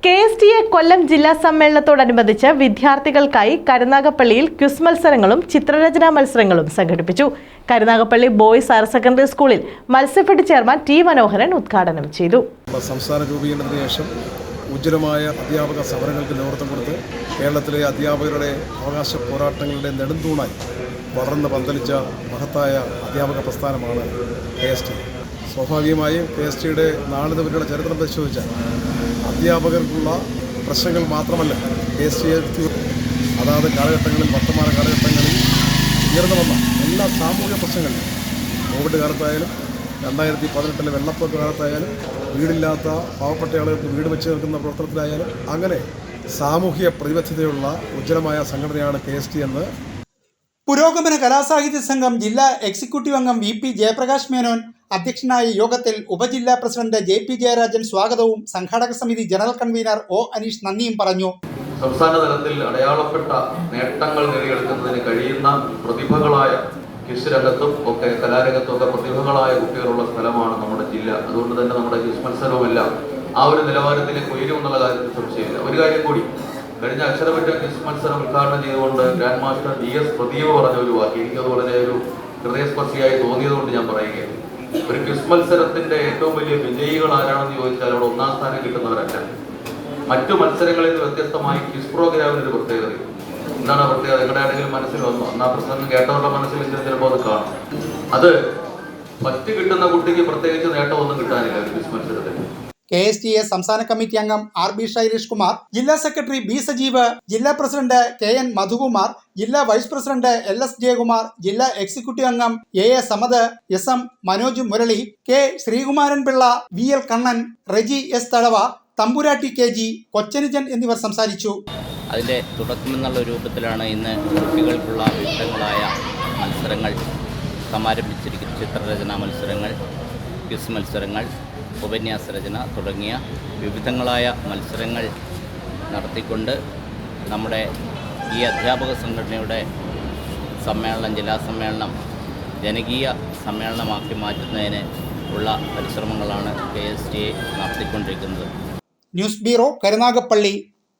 KSTA കൊല്ലം ജില്ലാ സമ്മേളനത്തോടനുബന്ധിച്ച് വിദ്യാർത്ഥികൾക്കായി കരുനാഗപ്പള്ളിയിൽ quiz മത്സരങ്ങളും ചിത്രരചനാ മത്സരങ്ങളും സംഘടിപ്പിച്ചു. കരുനാഗപ്പള്ളി ബോയ്സ് ഹയർ സെക്കൻഡറി സ്കൂളിൽ മത്സ്യഫെഡ് ചെയർമാൻ ടി മനോഹരൻ ഉദ്ഘാടനം ചെയ്തു. സംസ്ഥാന രൂപീകരണത്തിന് ശേഷം ഉജ്ജ്വലമായ അധ്യാപക സമരങ്ങൾക്ക് നേതൃത്വം കൊടുത്ത് കേരളത്തിലെ അധ്യാപകരുടെ അവകാശ പോരാട്ടങ്ങളുടെ നെടുന്തൂണായി വളർന്ന് പന്തലിച്ച മഹത്തായ അധ്യാപക പ്രസ്ഥാനമാണ് KSTA. സ്വാഭാവികമായും KSTയുടെ നാളിതുവരെയുള്ള ചരിത്രം പരിശോധിച്ചാൽ അധ്യാപകർക്കുള്ള പ്രശ്നങ്ങൾ മാത്രമല്ല KSTA അതാത് കാലഘട്ടങ്ങളിൽ വർത്തമാന കാലഘട്ടങ്ങളിൽ ഉയർന്നു വന്ന എല്ലാ സാമൂഹിക പ്രശ്നങ്ങളിലും കോവിഡ് കാലത്തായാലും 2018 വെള്ളപ്പൊക്ക കാലത്തായാലും വീടില്ലാത്ത പാവപ്പെട്ട ആളുകൾക്ക് വീട് വെച്ച് നിൽക്കുന്ന പ്രവർത്തനത്തിലായാലും അങ്ങനെ സാമൂഹിക പ്രതിബദ്ധതയുള്ള ഉജ്ജ്വലമായ സംഘടനയാണ് KSTA എന്ന് പുരോഗമന കലാസാഹിത്യ സംഘം ജില്ലാ എക്സിക്യൂട്ടീവ് അംഗം VP ജയപ്രകാശ് മേനോൻ അധ്യക്ഷനായ യോഗത്തിൽ ഉപജില്ലാ പ്രസിഡന്റ് JP ജയരാജൻ സ്വാഗതവും സംഘാടക സമിതി ജനറൽ കൺവീനർ O അനീഷ് നന്ദിയും പറഞ്ഞു. സംസ്ഥാന തലത്തിൽ അടയാളപ്പെട്ട നേട്ടങ്ങൾ നേടിയെടുക്കുന്നതിന് കഴിയുന്ന പ്രതിഭകളായ ക്വിസ് രംഗത്തും ഒക്കെ കലാരംഗത്തും ഒക്കെ പ്രതിഭകളായ കുട്ടികളുള്ള സ്ഥലമാണ് നമ്മുടെ ജില്ല. അതുകൊണ്ട് തന്നെ നമ്മുടെ ക്വിസ് മത്സരവുമെല്ലാം ആ ഒരു നിലവാരത്തിലേക്ക് ഉയരുമെന്നുള്ള കാര്യത്തിൽ സംശയമില്ല. ഒരു കാര്യം കൂടി, കഴിഞ്ഞ അക്ഷരപറ്റ ക്വിസ് മത്സരം ഉദ്ഘാടനം ചെയ്തുകൊണ്ട് ഗ്രാൻഡ് മാസ്റ്റർ DS പ്രദീപ് പറഞ്ഞ ഒരു വാക്ക് എനിക്കത് വളരെ ഒരു ഹൃദയസ്പർശിയായി തോന്നിയതുകൊണ്ട് ഞാൻ പറയുകയാണ്. ഒരു ക്വിസ് മത്സരത്തിന്റെ ഏറ്റവും വലിയ വിജയികൾ ആരാണെന്ന് ചോദിച്ചാൽ അവിടെ ഒന്നാം സ്ഥാനം കിട്ടുന്നവരല്ല. മറ്റു മത്സരങ്ങളിൽ നിന്ന് വ്യത്യസ്തമായി ക്വിസ് പ്രോഗ്രാമിന് ഒരു പ്രത്യേകത. എന്താണ് ആ പ്രത്യേകത? നിങ്ങളുടെ ആരെങ്കിലും മനസ്സിൽ വന്നു? അന്നാ പ്രശ്നം കേട്ടവരുടെ മനസ്സിൽ ചിലപ്പോൾ അത് കാണും. അത് മറ്റ് കിട്ടുന്ന കുട്ടിക്ക് പ്രത്യേകിച്ച് നേട്ടമൊന്നും കിട്ടാനില്ല ഒരു ക്വിസ് മത്സരത്തിൽ. KSTA സംസ്ഥാന കമ്മിറ്റി അംഗം RB ശൈലേഷ് കുമാർ, ജില്ലാ സെക്രട്ടറി B സജീവ്, ജില്ലാ പ്രസിഡന്റ് KN മധുകുമാർ, ജില്ലാ വൈസ് പ്രസിഡന്റ് LS ജയകുമാർ, ജില്ലാ എക്സിക്യൂട്ടീവ് അംഗം AA Samad, SM Manoj Murali, K Sreekumaran Pillai, VL Kannan, Reji S Thazhava, തമ്പുരാട്ടി KG, കൊച്ചനുജൻ എന്നിവർ സംസാരിച്ചു. അതിൻ്റെ തുടക്കമെന്നുള്ള രൂപത്തിലാണ് ഇന്ന് കുട്ടികൾക്കുള്ള വിവിധങ്ങളായ മത്സരങ്ങൾ സമാരംഭിച്ചിരിക്കുന്നത്. ചിത്രരചനാ മത്സരങ്ങൾ, ക്വിസ് മത്സരങ്ങൾ, ഉപന്യാസ രചന തുടങ്ങിയ വിവിധങ്ങളായ മത്സരങ്ങൾ നടത്തിക്കൊണ്ട് നമ്മുടെ ഈ അധ്യാപക സംഘടനയുടെ സമ്മേളനം, ജില്ലാ സമ്മേളനം ജനകീയ സമ്മേളനമാക്കി മാറ്റുന്നതിന് ഉള്ള പരിശ്രമങ്ങളാണ് KSTA നടത്തിക്കൊണ്ടിരിക്കുന്നത്. News bureau, Karunagappally.